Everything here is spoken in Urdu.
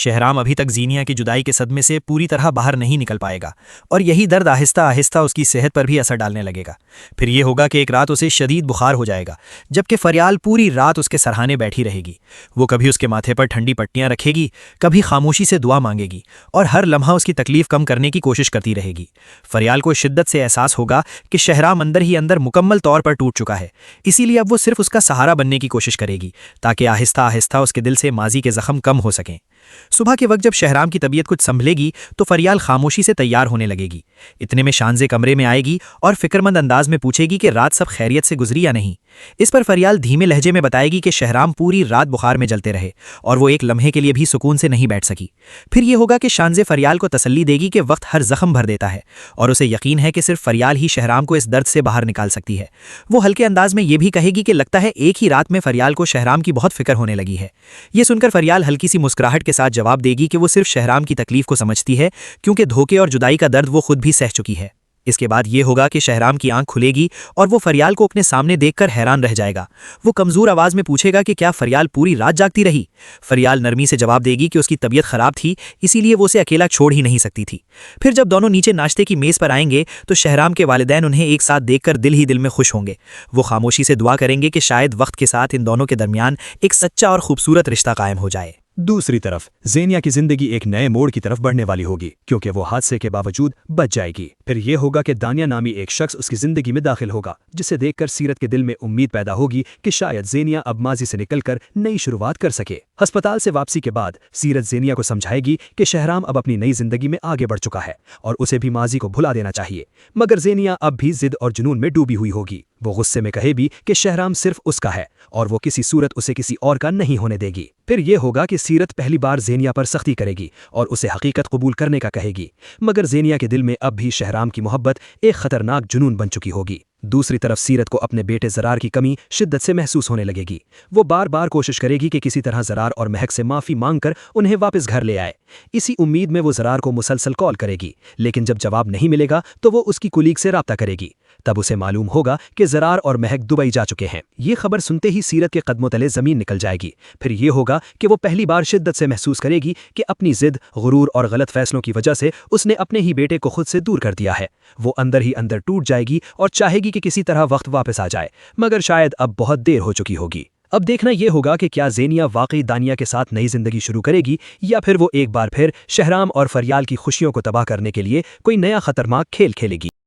شہرام ابھی تک زینیا کی جدائی کے صدمے سے پوری طرح باہر نہیں نکل پائے گا، اور یہی درد آہستہ آہستہ اس کی صحت پر بھی اثر ڈالنے لگے گا۔ پھر یہ ہوگا کہ ایک رات اسے شدید بخار ہو جائے گا، جبکہ فریال پوری رات اس کے سرہانے بیٹھی رہے گی۔ وہ کبھی اس کے ماتھے پر ٹھنڈی پٹیاں رکھے گی، کبھی خاموشی سے دعا مانگے گی، اور ہر لمحہ اس کی تکلیف کم کرنے کی کوشش کرتی رہے گی۔ فریال کو شدت سے احساس ہوگا کہ شہرام اندر ہی اندر مکمل طور پر ٹوٹ چکا ہے، اسی لیے اب وہ صرف اس کا سہارا بننے کی کوشش کرے گی تاکہ آہستہ آہستہ اس کے دل سے ماضی کے زخم کم ہو سکیں۔ صبح کے وقت جب شہرام کی طبیعت کچھ سنبھلے گی تو فریال خاموشی سے تیار ہونے لگے گی۔ اتنے میں شانزے کمرے میں آئے گی اور فکرمند انداز میں پوچھے گی کہ رات سب خیریت سے گزری یا نہیں۔ اس پر فریال دھیمے لہجے میں بتائے گی کہ شہرام پوری رات بخار میں جلتے رہے اور وہ ایک لمحے کے لیے بھی سکون سے نہیں بیٹھ سکی۔ پھر یہ ہوگا کہ شانزے فریال کو تسلی دے گی کہ وقت ہر زخم بھر دیتا ہے، اور اسے یقین ہے کہ صرف فریال ہی شہرام کو اس درد سے باہر نکال سکتی ہے۔ وہ ہلکے انداز میں یہ بھی کہے گی کہ لگتا ہے ایک ہی رات میں فریال کو شہرام کی بہت فکر ہونے لگی ہے۔ یہ سن کر فریال ہلکی سی مسکراہٹ کے ساتھ جواب دے گی کہ وہ صرف شہرام کی تکلیف کو سمجھتی ہے، کیونکہ دھوکے اور جدائی کا درد وہ خود بھی سہ چکی ہے۔ اس کے بعد یہ ہوگا کہ شہرام کی آنکھ کھلے گی اور وہ فریال کو اپنے سامنے دیکھ کر حیران رہ جائے گا۔ وہ کمزور آواز میں پوچھے گا کہ کیا فریال پوری رات جاگتی رہی؟ فریال نرمی سے جواب دے گی کہ اس کی طبیعت خراب تھی، اسی لیے وہ اسے اکیلا چھوڑ ہی نہیں سکتی تھی۔ پھر جب دونوں نیچے ناشتے کی میز پر آئیں گے تو شہرام کے والدین انہیں ایک ساتھ دیکھ کر دل ہی دل میں خوش ہوں گے۔ وہ خاموشی سے دعا کریں گے کہ شاید وقت کے ساتھ ان دونوں کے درمیان ایک سچا اور خوبصورت رشتہ قائم ہو جائے۔ دوسری طرف زینیا کی زندگی ایک نئے موڑ کی طرف بڑھنے والی ہوگی، کیونکہ وہ حادثے کے باوجود بچ جائے گی۔ پھر یہ ہوگا کہ دانیہ نامی ایک شخص اس کی زندگی میں داخل ہوگا، جسے دیکھ کر سیرت کے دل میں امید پیدا ہوگی کہ شاید زینیا اب ماضی سے نکل کر نئی شروعات کر سکے۔ ہسپتال سے واپسی کے بعد سیرت زینیا کو سمجھائے گی کہ شہرام اب اپنی نئی زندگی میں آگے بڑھ چکا ہے اور اسے بھی ماضی کو بھلا دینا چاہیے، مگر زینیا اب بھی ضد اور جنون میں ڈوبی ہوئی ہوگی۔ وہ غصے میں کہے بھی کہ شہرام صرف اس کا ہے اور وہ کسی صورت اسے کسی اور کا نہیں ہونے دے گی۔ پھر یہ ہوگا کہ سیرت پہلی بار زینیا پر سختی کرے گی اور اسے حقیقت قبول کرنے کا کہے گی، مگر زینیا کے دل میں اب بھی شہرام کی محبت ایک خطرناک جنون بن چکی ہوگی۔ دوسری طرف سیرت کو اپنے بیٹے زرار کی کمی شدت سے محسوس ہونے لگے گی۔ وہ بار بار کوشش کرے گی کہ کسی طرح زرار اور مہک سے معافی مانگ کر انہیں واپس گھر لے آئے۔ اسی امید میں وہ زرار کو مسلسل کال کرے گی، لیکن جب جواب نہیں ملے گا تو وہ اس کی کولیگ سے رابطہ کرے گی۔ تب اسے معلوم ہوگا کہ زرار اور مہک دبئی جا چکے ہیں۔ یہ خبر سنتے ہی سیرت کے قدموں تلے زمین نکل جائے گی۔ پھر یہ ہوگا کہ وہ پہلی بار شدت سے محسوس کرے گی کہ اپنی ضد، غرور اور غلط فیصلوں کی وجہ سے اس نے اپنے ہی بیٹے کو خود سے دور کر دیا ہے۔ وہ اندر ہی اندر ٹوٹ جائے گی اور چاہے گی کہ کسی طرح وقت واپس آ جائے، مگر شاید اب بہت دیر ہو چکی ہوگی۔ اب دیکھنا یہ ہوگا کہ کیا زینیا واقعی دانیہ کے ساتھ نئی زندگی شروع کرے گی، یا پھر وہ ایک بار پھر شہرام اور فریال کی خوشیوں کو تباہ کرنے کے لیے کوئی نیا خطرناک کھیل کھیلے گی۔